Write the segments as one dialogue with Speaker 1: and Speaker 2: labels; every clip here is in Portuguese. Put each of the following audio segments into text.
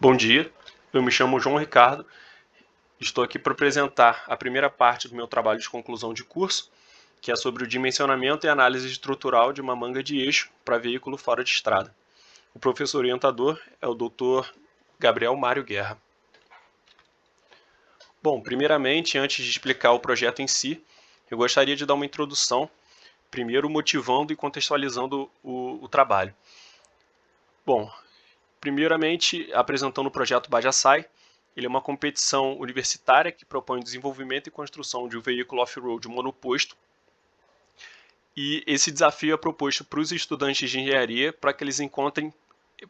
Speaker 1: Bom dia, eu me chamo João Ricardo, estou aqui para apresentar a primeira parte do meu trabalho de conclusão de curso, que é sobre o dimensionamento e análise estrutural de uma manga de eixo para veículo fora de estrada. O professor orientador é o Dr. Gabriel Mário Guerra. Bom, primeiramente, antes de explicar o projeto em si, eu gostaria de dar uma introdução, primeiro motivando e contextualizando o trabalho. Bom, primeiramente, apresentando o projeto Bajasai. Ele é uma competição universitária que propõe o desenvolvimento e construção de um veículo off-road monoposto. E esse desafio é proposto para os estudantes de engenharia para que eles encontrem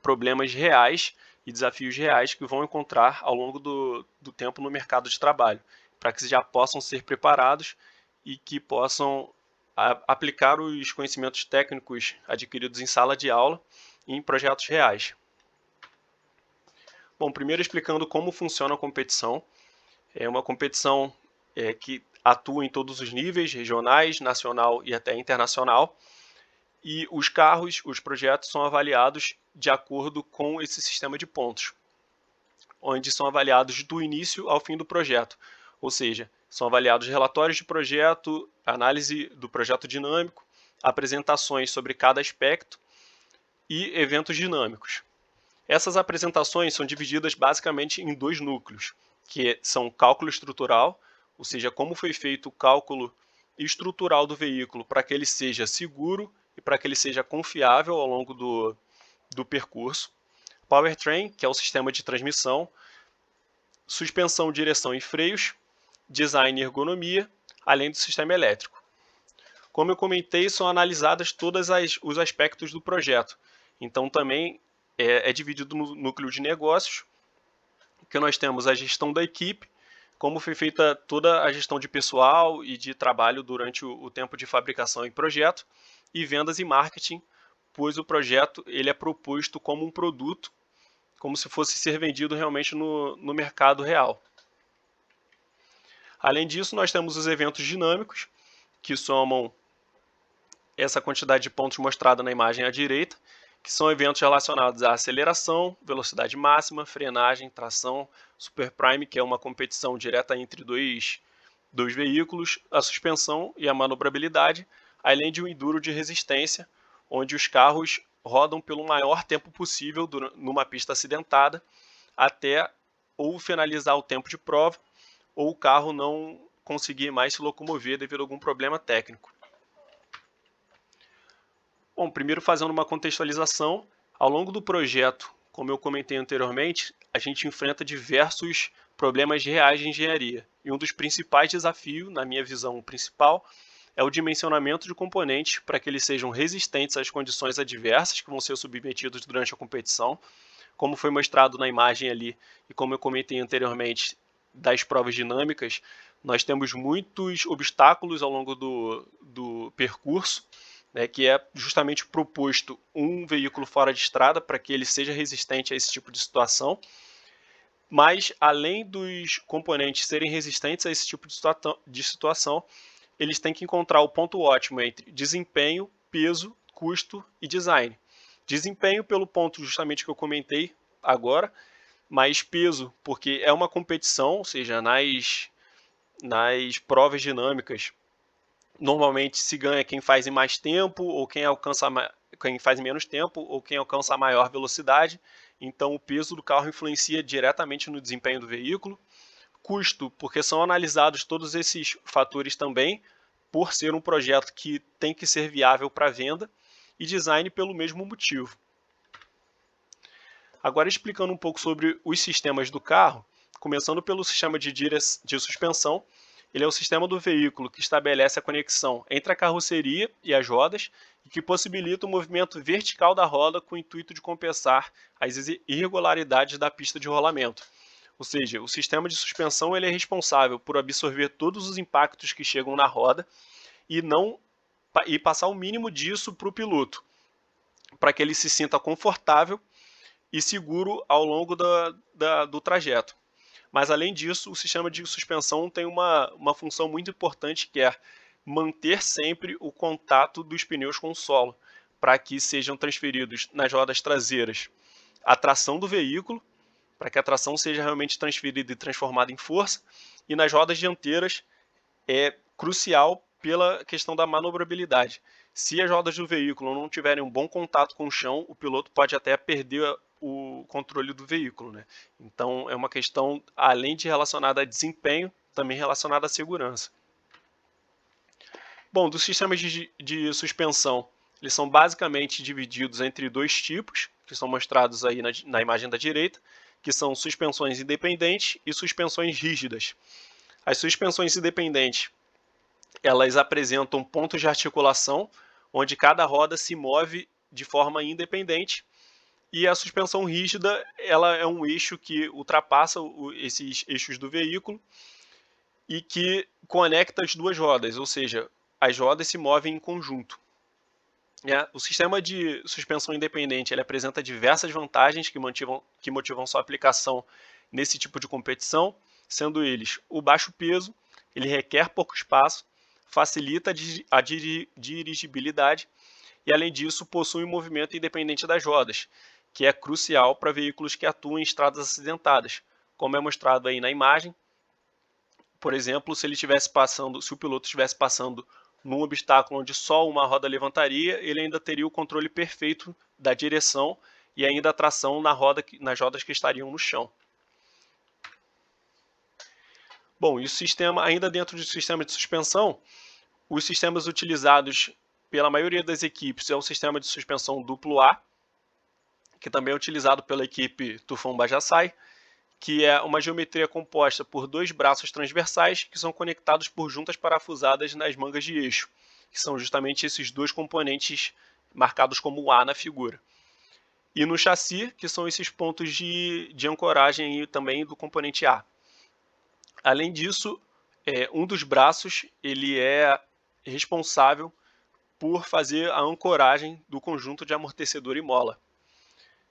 Speaker 1: problemas reais e desafios reais que vão encontrar ao longo do tempo no mercado de trabalho, para que já possam ser preparados e que possam aplicar os conhecimentos técnicos adquiridos em sala de aula em projetos reais. Bom, primeiro explicando como funciona a competição. É uma competição que atua em todos os níveis, regionais, nacional e até internacional. E os carros, os projetos são avaliados de acordo com esse sistema de pontos, onde são avaliados do início ao fim do projeto. Ou seja, são avaliados relatórios de projeto, análise do projeto dinâmico, apresentações sobre cada aspecto e eventos dinâmicos. Essas apresentações são divididas basicamente em dois núcleos, que são cálculo estrutural, ou seja, como foi feito o cálculo estrutural do veículo para que ele seja seguro e para que ele seja confiável ao longo do percurso. Powertrain, que é o sistema de transmissão, suspensão, direção e freios, design e ergonomia, além do sistema elétrico. Como eu comentei, são analisadas todos os aspectos do projeto. Então também é dividido no núcleo de negócios, que nós temos a gestão da equipe, como foi feita toda a gestão de pessoal e de trabalho durante o tempo de fabricação e projeto, e vendas e marketing, pois o projeto ele é proposto como um produto, como se fosse ser vendido realmente no mercado real. Além disso, nós temos os eventos dinâmicos, que somam essa quantidade de pontos mostrada na imagem à direita, que são eventos relacionados à aceleração, velocidade máxima, frenagem, tração, Super Prime, que é uma competição direta entre dois veículos, a suspensão e a manobrabilidade, além de um enduro de resistência, onde os carros rodam pelo maior tempo possível numa pista acidentada, até ou finalizar o tempo de prova, ou o carro não conseguir mais se locomover devido a algum problema técnico. Bom, primeiro fazendo uma contextualização, ao longo do projeto, como eu comentei anteriormente, a gente enfrenta diversos problemas reais de engenharia. E um dos principais desafios, na minha visão principal, é o dimensionamento de componentes para que eles sejam resistentes às condições adversas que vão ser submetidos durante a competição, como foi mostrado na imagem ali e como eu comentei anteriormente das provas dinâmicas, nós temos muitos obstáculos ao longo do percurso, que é justamente proposto um veículo fora de estrada para que ele seja resistente a esse tipo de situação. Mas, além dos componentes serem resistentes a esse tipo de situação, eles têm que encontrar o ponto ótimo entre desempenho, peso, custo e design. Desempenho pelo ponto justamente que eu comentei agora, mas peso porque é uma competição, ou seja, nas provas dinâmicas, normalmente se ganha quem faz em mais tempo, ou quem faz em menos tempo, ou quem alcança a maior velocidade. Então o peso do carro influencia diretamente no desempenho do veículo. Custo, porque são analisados todos esses fatores também, por ser um projeto que tem que ser viável para venda, e design pelo mesmo motivo. Agora explicando um pouco sobre os sistemas do carro, começando pelo sistema de suspensão. Ele é o sistema do veículo que estabelece a conexão entre a carroceria e as rodas e que possibilita o movimento vertical da roda com o intuito de compensar as irregularidades da pista de rolamento. Ou seja, o sistema de suspensão ele é responsável por absorver todos os impactos que chegam na roda e passar o mínimo disso para o piloto, para que ele se sinta confortável e seguro ao longo do trajeto. Mas, além disso, o sistema de suspensão tem uma função muito importante, que é manter sempre o contato dos pneus com o solo, para que sejam transferidos nas rodas traseiras a tração do veículo para que a tração seja realmente transferida e transformada em força, e nas rodas dianteiras é crucial pela questão da manobrabilidade. Se as rodas do veículo não tiverem um bom contato com o chão, o piloto pode até perder o controle do veículo, né? Então é uma questão, além de relacionada a desempenho, também relacionada à segurança. Bom, dos sistemas de suspensão, eles são basicamente divididos entre dois tipos, que são mostrados aí na imagem da direita, que são suspensões independentes e suspensões rígidas. As suspensões independentes, elas apresentam pontos de articulação, onde cada roda se move de forma independente, e a suspensão rígida, ela é um eixo que ultrapassa esses eixos do veículo e que conecta as duas rodas, ou seja, as rodas se movem em conjunto. O sistema de suspensão independente ele apresenta diversas vantagens que motivam sua aplicação nesse tipo de competição, sendo eles o baixo peso, ele requer pouco espaço, facilita a dirigibilidade e, além disso, possui um movimento independente das rodas, que é crucial para veículos que atuam em estradas acidentadas, como é mostrado aí na imagem. Por exemplo, se o piloto estivesse passando num obstáculo onde só uma roda levantaria, ele ainda teria o controle perfeito da direção e ainda a tração nas rodas que estariam no chão. Bom, e o sistema, ainda dentro do sistema de suspensão, os sistemas utilizados pela maioria das equipes é o sistema de suspensão duplo A, que também é utilizado pela equipe Tufão Bajasai, que é uma geometria composta por dois braços transversais que são conectados por juntas parafusadas nas mangas de eixo, que são justamente esses dois componentes marcados como A na figura. E no chassi, que são esses pontos de ancoragem e também do componente A. Além disso, um dos braços ele é responsável por fazer a ancoragem do conjunto de amortecedor e mola.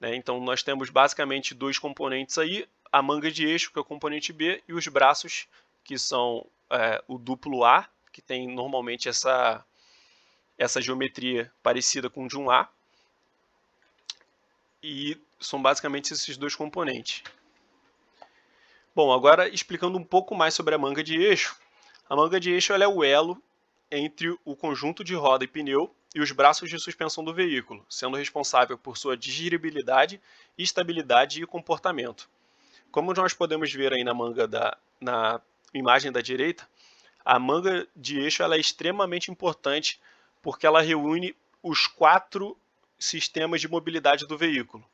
Speaker 1: Então nós temos basicamente dois componentes aí, a manga de eixo, que é o componente B, e os braços, que são o duplo A, que tem normalmente essa geometria parecida com o de um A, e são basicamente esses dois componentes. Bom, agora explicando um pouco mais sobre a manga de eixo. A manga de eixo ela é o elo entre o conjunto de roda e pneu e os braços de suspensão do veículo, sendo responsável por sua digeribilidade, estabilidade e comportamento. Como nós podemos ver aí na imagem da direita, a manga de eixo ela é extremamente importante porque ela reúne os 4 sistemas de mobilidade do veículo,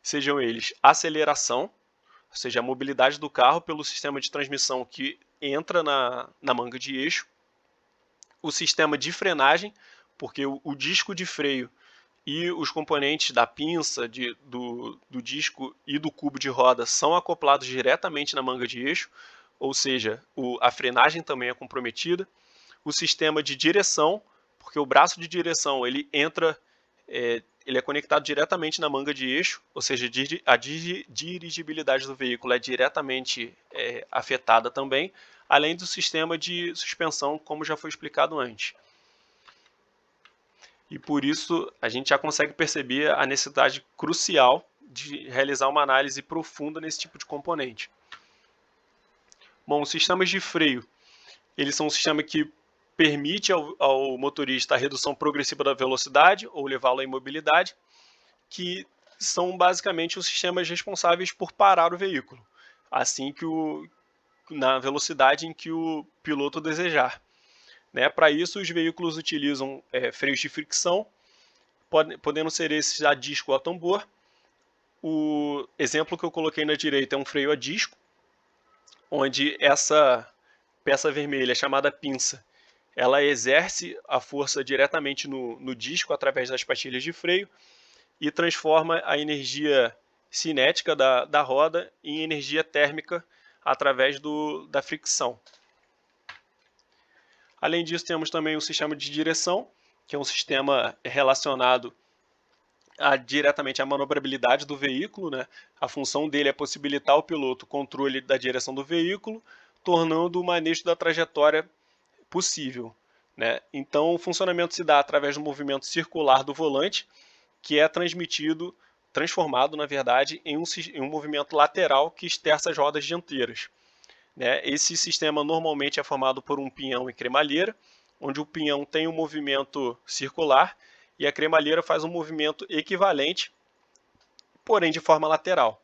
Speaker 1: sejam eles aceleração, ou seja, a mobilidade do carro pelo sistema de transmissão que entra na manga de eixo, o sistema de frenagem, porque o disco de freio e os componentes da pinça, do disco e do cubo de roda são acoplados diretamente na manga de eixo, ou seja, a frenagem também é comprometida. O sistema de direção, porque o braço de direção ele é conectado diretamente na manga de eixo, ou seja, a dirigibilidade do veículo é diretamente afetada também, além do sistema de suspensão, como já foi explicado antes. E por isso a gente já consegue perceber a necessidade crucial de realizar uma análise profunda nesse tipo de componente. Bom, os sistemas de freio, eles são um sistema que permite ao motorista a redução progressiva da velocidade ou levá-lo à imobilidade, que são basicamente os sistemas responsáveis por parar o veículo, assim na velocidade em que o piloto desejar. Para isso, os veículos utilizam freios de fricção, podendo ser esses a disco ou a tambor. O exemplo que eu coloquei na direita é um freio a disco, onde essa peça vermelha, chamada pinça, ela exerce a força diretamente no disco através das pastilhas de freio e transforma a energia cinética da roda em energia térmica através da fricção. Além disso, temos também o sistema de direção, que é um sistema relacionado diretamente à manobrabilidade do veículo. A função dele é possibilitar ao piloto o controle da direção do veículo, tornando o manejo da trajetória possível. Então, o funcionamento se dá através do movimento circular do volante, que é transmitido transformado, na verdade, em um movimento lateral que esterça as rodas dianteiras. Né? Esse sistema normalmente é formado por um pinhão e cremalheira, onde o pinhão tem um movimento circular e a cremalheira faz um movimento equivalente, porém de forma lateral.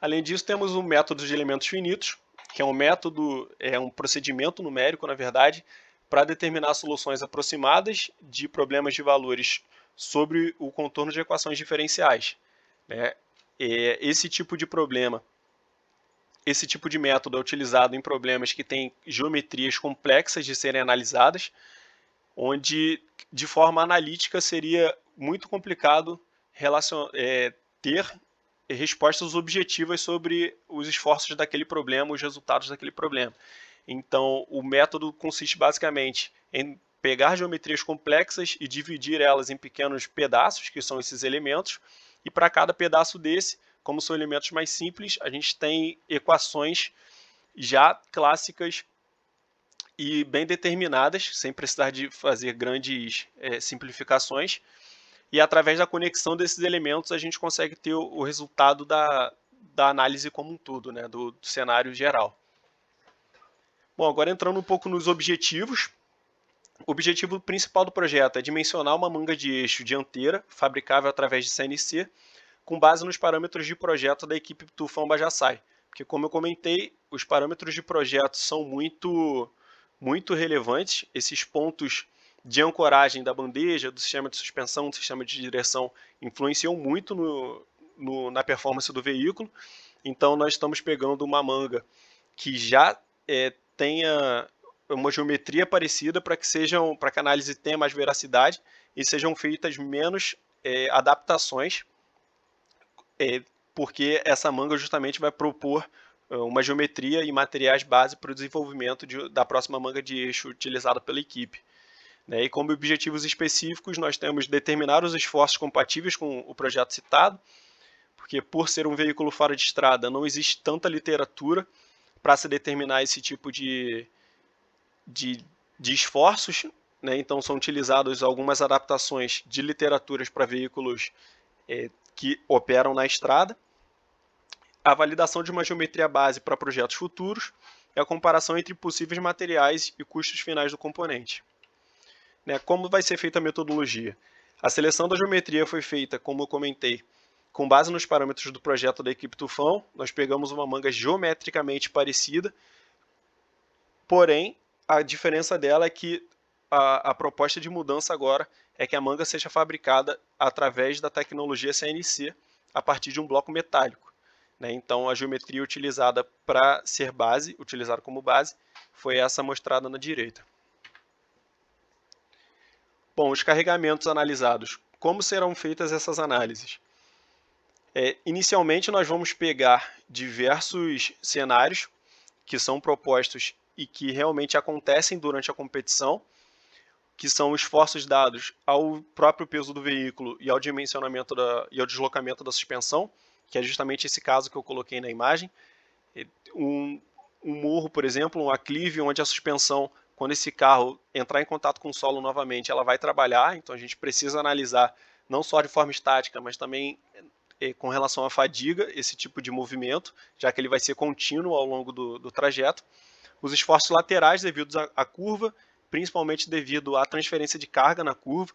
Speaker 1: Além disso, temos o método de elementos finitos, que é um procedimento numérico, na verdade, para determinar soluções aproximadas de problemas de valores sobre o contorno de equações diferenciais. Né? Esse tipo de método é utilizado em problemas que têm geometrias complexas de serem analisadas, onde de forma analítica seria muito complicado ter respostas objetivas sobre os esforços daquele problema, os resultados daquele problema. Então, o método consiste basicamente em pegar geometrias complexas e dividir elas em pequenos pedaços, que são esses elementos, e para cada pedaço desse, como são elementos mais simples, a gente tem equações já clássicas e bem determinadas, sem precisar de fazer grandes simplificações, e através da conexão desses elementos a gente consegue ter o resultado da análise como um todo, né, do cenário geral. Bom, agora entrando um pouco nos objetivos. O objetivo principal do projeto é dimensionar uma manga de eixo dianteira, fabricável através de CNC, com base nos parâmetros de projeto da equipe Tufão Bajasai. Porque, como eu comentei, os parâmetros de projeto são muito relevantes. Esses pontos de ancoragem da bandeja, do sistema de suspensão, do sistema de direção, influenciam muito na performance do veículo. Então, nós estamos pegando uma manga que já tenha uma geometria parecida para que a análise tenha mais veracidade e sejam feitas menos adaptações, porque essa manga justamente vai propor uma geometria e materiais base para o desenvolvimento da próxima manga de eixo utilizada pela equipe. Né? E como objetivos específicos, nós temos determinar os esforços compatíveis com o projeto citado, porque por ser um veículo fora de estrada, não existe tanta literatura para se determinar esse tipo de esforços, né? Então são utilizadas algumas adaptações de literaturas para veículos que operam na estrada, a validação de uma geometria base para projetos futuros e a comparação entre possíveis materiais e custos finais do componente. Né? Como vai ser feita a metodologia? A seleção da geometria foi feita, como eu comentei, com base nos parâmetros do projeto da equipe Tufão. Nós pegamos uma manga geometricamente parecida, porém, a diferença dela é que a proposta de mudança agora é que a manga seja fabricada através da tecnologia CNC a partir de um bloco metálico. Né? Então, a geometria utilizada para ser base, utilizada como base, foi essa mostrada na direita. Bom, os carregamentos analisados. Como serão feitas essas análises? Inicialmente, nós vamos pegar diversos cenários que são propostos e que realmente acontecem durante a competição, que são esforços dados ao próprio peso do veículo e ao dimensionamento e ao deslocamento da suspensão, que é justamente esse caso que eu coloquei na imagem. Um morro, por exemplo, um aclive, onde a suspensão, quando esse carro entrar em contato com o solo novamente, ela vai trabalhar, então a gente precisa analisar não só de forma estática, mas também com relação à fadiga, esse tipo de movimento, já que ele vai ser contínuo ao longo do trajeto. Os esforços laterais devidos à curva, principalmente devido à transferência de carga na curva.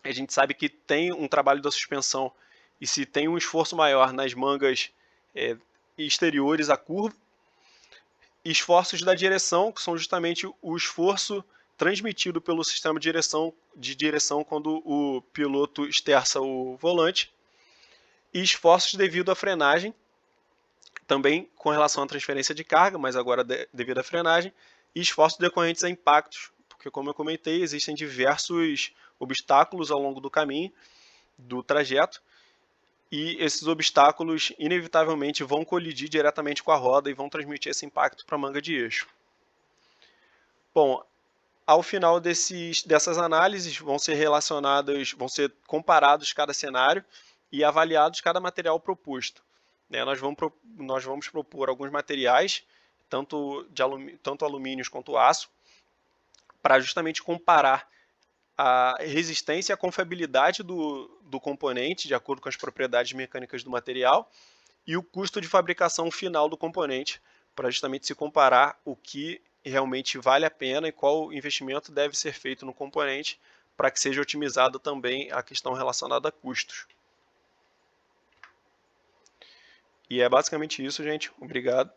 Speaker 1: A gente sabe que tem um trabalho da suspensão e se tem um esforço maior nas mangas exteriores à curva. Esforços da direção, que são justamente o esforço transmitido pelo sistema de direção quando o piloto esterça o volante. E esforços devido à frenagem, também com relação à transferência de carga, mas agora devido à frenagem, e esforços decorrentes a impactos, porque, como eu comentei, existem diversos obstáculos ao longo do caminho, do trajeto, e esses obstáculos inevitavelmente vão colidir diretamente com a roda e vão transmitir esse impacto para a manga de eixo. Bom, ao final dessas análises vão ser comparados cada cenário e avaliados cada material proposto. Né? Nós vamos propor alguns materiais, tanto alumínios quanto aço, para justamente comparar a resistência e a confiabilidade do componente, de acordo com as propriedades mecânicas do material, e o custo de fabricação final do componente, para justamente se comparar o que realmente vale a pena e qual investimento deve ser feito no componente para que seja otimizada também a questão relacionada a custos. E é basicamente isso, gente. Obrigado.